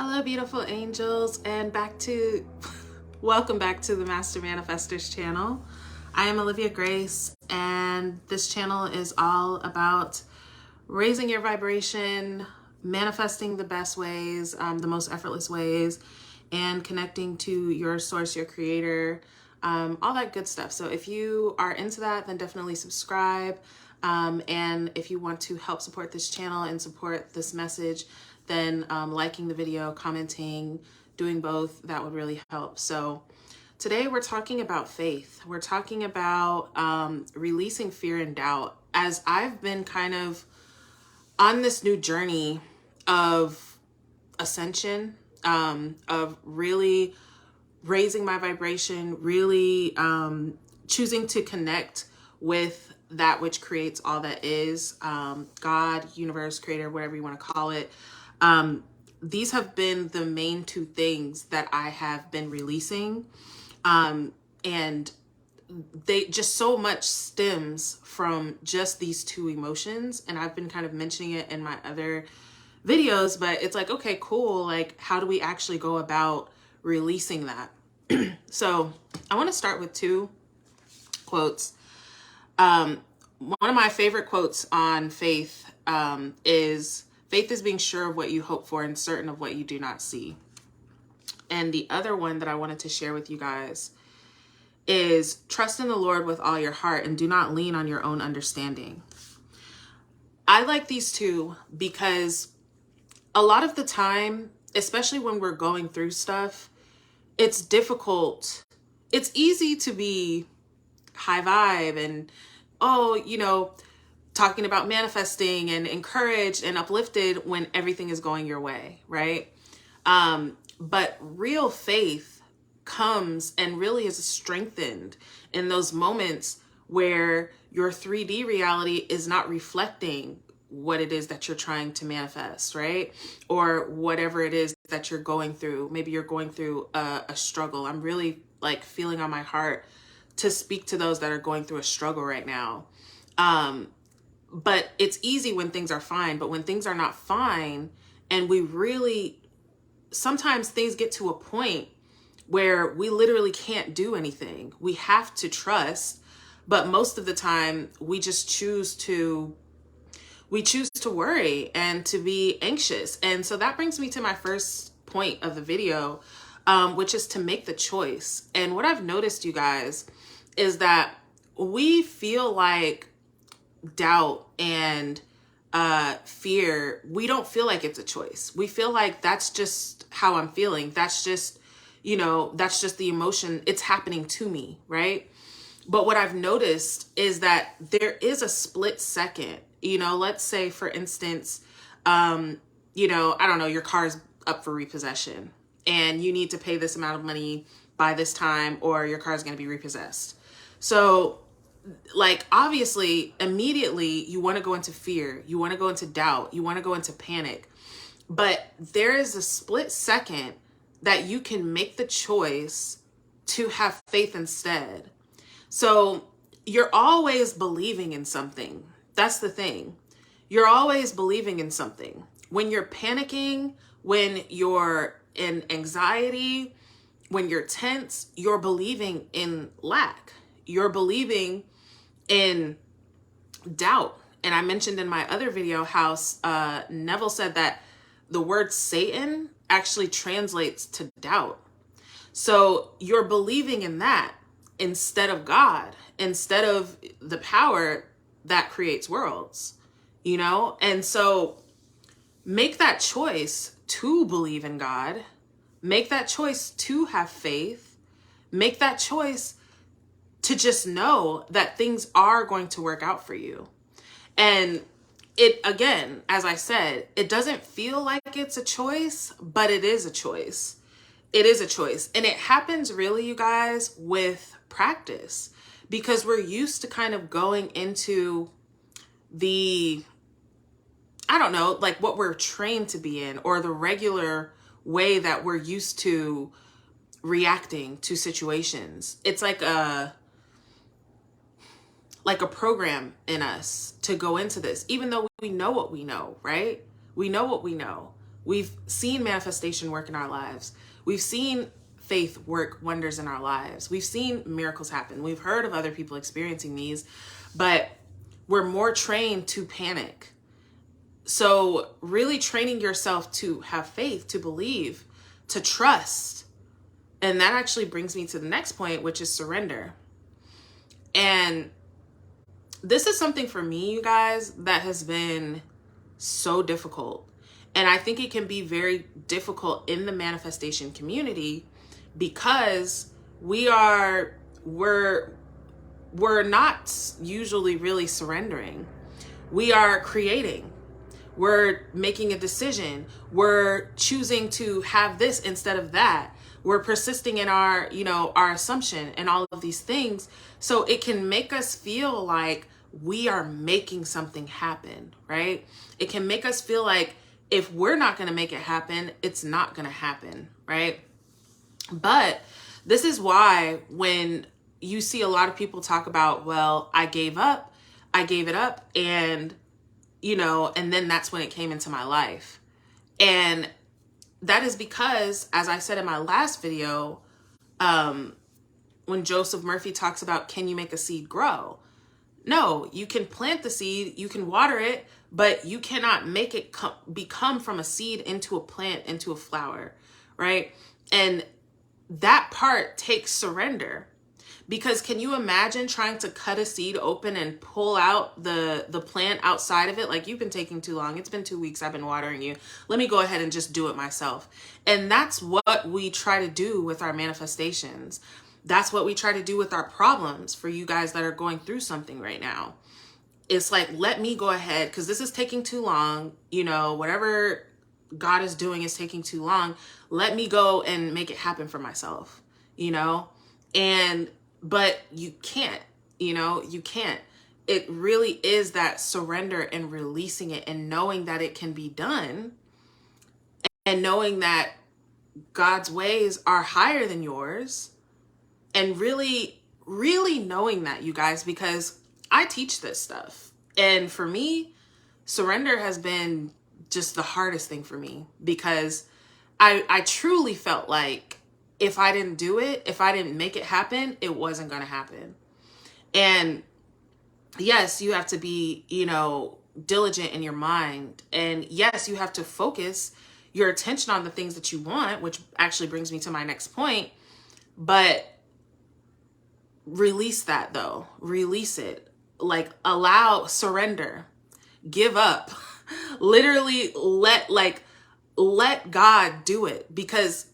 Hello, beautiful angels, and welcome back to the Master Manifestors channel. I am Olivia Grace, and this channel is all about raising your vibration, manifesting the best ways, the most effortless ways, and connecting to your source, your creator, all that good stuff. So if you are into that, then definitely subscribe. And if you want to help support this channel and support this message, then liking the video, commenting, doing both, that would really help. So today we're talking about faith. We're talking about releasing fear and doubt. As I've been kind of on this new journey of ascension, of really raising my vibration, really choosing to connect with that which creates all that is, God, universe, creator, whatever you want to call it. These have been the main two things that I have been releasing. And they just so much stems from just these two emotions. And I've been kind of mentioning it in my other videos, but it's like, okay, cool. Like, how do we actually go about releasing that? So I want to start with two quotes. One of my favorite quotes on faith is, "Faith is being sure of what you hope for and certain of what you do not see." And the other one that I wanted to share with you guys is, "Trust in the Lord with all your heart and do not lean on your own understanding." I like these two because a lot of the time, especially when we're going through stuff, it's difficult. It's easy to be high vibe and, talking about manifesting and encouraged and uplifted when everything is going your way, right? But real faith comes and really is strengthened in those moments where your 3D reality is not reflecting what it is that you're trying to manifest, right? Or whatever it is that you're going through. Maybe you're going through a struggle. I'm really like feeling on my heart to speak to those that are going through a struggle right now. But it's easy when things are fine, but when things are not fine, and sometimes things get to a point where we literally can't do anything. We have to trust, but most of the time we just choose to worry and to be anxious. And so that brings me to my first point of the video, which is to make the choice. And what I've noticed, you guys, is that we feel like doubt and fear, we don't feel like it's a choice. We feel like that's just how I'm feeling. That's just the emotion. It's happening to me, right? But what I've noticed is that there is a split second. Let's say, for instance, I don't know, your car's up for repossession and you need to pay this amount of money by this time or your car is going to be repossessed. So like, obviously, immediately you want to go into fear, you want to go into doubt, you want to go into panic. But there is a split second that you can make the choice to have faith instead. So you're always believing in something. That's the thing. You're always believing in something. When you're panicking, when you're in anxiety, when you're tense, you're believing in lack. You're believing in doubt. And I mentioned in my other video how Neville said that the word Satan actually translates to doubt. So you're believing in that instead of God, instead of the power that creates worlds, And so make that choice to believe in God. Make that choice to have faith. Make that choice to just know that things are going to work out for you. And it, again, as I said, it doesn't feel like it's a choice, but it is a choice. It is a choice. And it happens really, you guys, with practice, because we're used to kind of going into like what we're trained to be in, or the regular way that we're used to reacting to situations. It's like a program in us to go into this, even though we know what we know, right? We know what we know, We've seen manifestation work in our lives. We've seen faith work wonders in our lives. We've seen miracles happen. We've heard of other people experiencing these, but we're more trained to panic. So really training yourself to have faith, to believe, to trust. And that actually brings me to the next point, which is surrender. And this is something for me, you guys, that has been so difficult. And I think it can be very difficult in the manifestation community because we're not usually really surrendering. We are creating. We're making a decision. We're choosing to have this instead of that. We're persisting in our assumption and all of these things. So it can make us feel like we are making something happen, right? It can make us feel like if we're not going to make it happen, it's not going to happen, right? But this is why when you see a lot of people talk about, well, I gave it up, and and then that's when it came into my life. And that is because, as I said in my last video, when Joseph Murphy talks about, can you make a seed grow? No, you can plant the seed, you can water it, but you cannot make it become from a seed into a plant, into a flower, right? And that part takes surrender. Because can you imagine trying to cut a seed open and pull out the plant outside of it? Like, you've been taking too long. It's been 2 weeks. I've been watering you. Let me go ahead and just do it myself. And that's what we try to do with our manifestations. That's what we try to do with our problems for you guys that are going through something right now. It's like, let me go ahead because this is taking too long. Whatever God is doing is taking too long. Let me go and make it happen for myself, but you can't, you can't. It really is that surrender and releasing it and knowing that it can be done and knowing that God's ways are higher than yours, and really, really knowing that, you guys, because I teach this stuff. And for me, surrender has been just the hardest thing for me because I truly felt like if I didn't do it, if I didn't make it happen, it wasn't going to happen. And yes, you have to be, diligent in your mind. And yes, you have to focus your attention on the things that you want, which actually brings me to my next point. But release that though. Release it. Like, surrender, give up, literally let God do it, because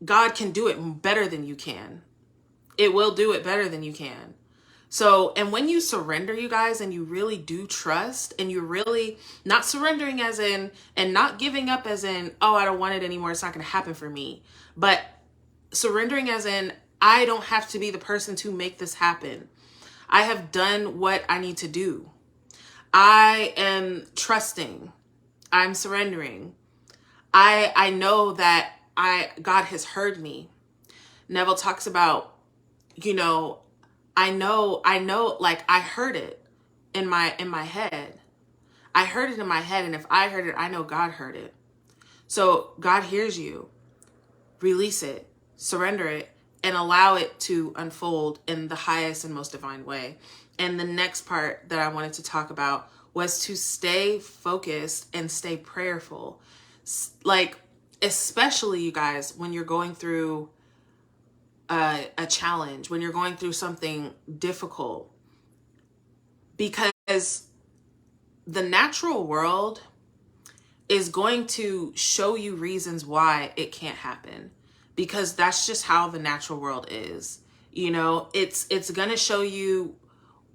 God can do it better than you can. It will do it better than you can. So, and when you surrender, you guys, and you really do trust, and you're really not surrendering as in, and not giving up as in, oh, I don't want it anymore, it's not going to happen for me. But surrendering as in, I don't have to be the person to make this happen. I have done what I need to do. I am trusting. I'm surrendering. I know that God has heard me. Neville talks about, I know, like, I heard it in my head. I heard it in my head. And if I heard it, I know God heard it. So God hears you. Release it, surrender it, and allow it to unfold in the highest and most divine way. And the next part that I wanted to talk about was to stay focused and stay prayerful. Like, especially, you guys, when you're going through a challenge, when you're going through something difficult, because the natural world is going to show you reasons why it can't happen, because that's just how the natural world is. It's going to show you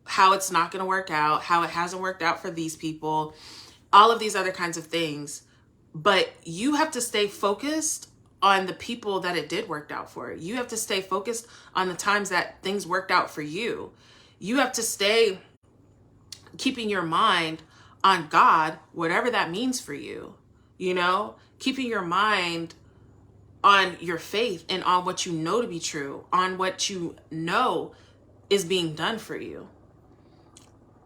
how it's not going to work out, how it hasn't worked out for these people, all of these other kinds of things. But you have to stay focused on the people that it did work out for. You have to stay focused on the times that things worked out for you. You have to stay keeping your mind on God, whatever that means for you, keeping your mind on your faith and on what you know to be true, on what you know is being done for you.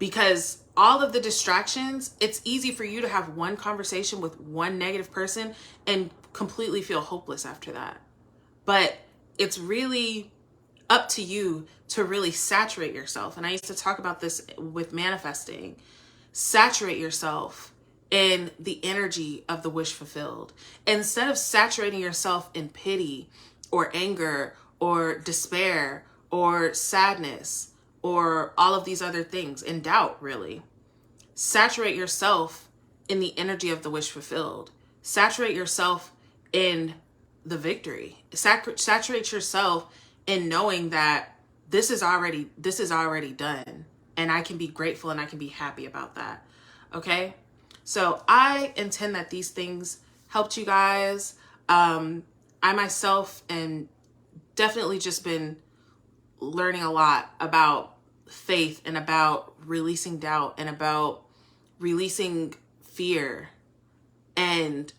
Because all of the distractions, it's easy for you to have one conversation with one negative person and completely feel hopeless after that. But it's really up to you to really saturate yourself. And I used to talk about this with manifesting. Saturate yourself in the energy of the wish fulfilled. Instead of saturating yourself in pity or anger or despair or sadness or all of these other things, in doubt, really. Saturate yourself in the energy of the wish fulfilled. Saturate yourself in the victory. Saturate yourself in knowing that this is already done, and I can be grateful and I can be happy about that. Okay? So I intend that these things helped you guys. I myself and definitely just been learning a lot about faith and about releasing doubt and about releasing fear. And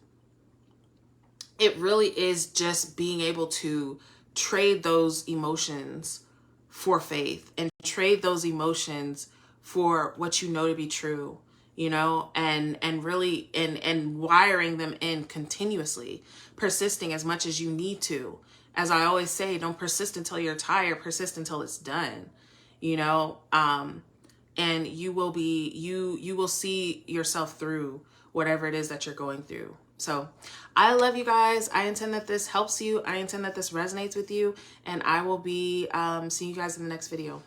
it really is just being able to trade those emotions for faith and trade those emotions for what you know to be true, you know, and really and wiring them in continuously, persisting as much as you need to. As I always say, don't persist until you're tired, persist until it's done, you know, and you will see yourself through whatever it is that you're going through. So I love you guys. I intend that this helps you. I intend that this resonates with you, and I will be seeing you guys in the next video.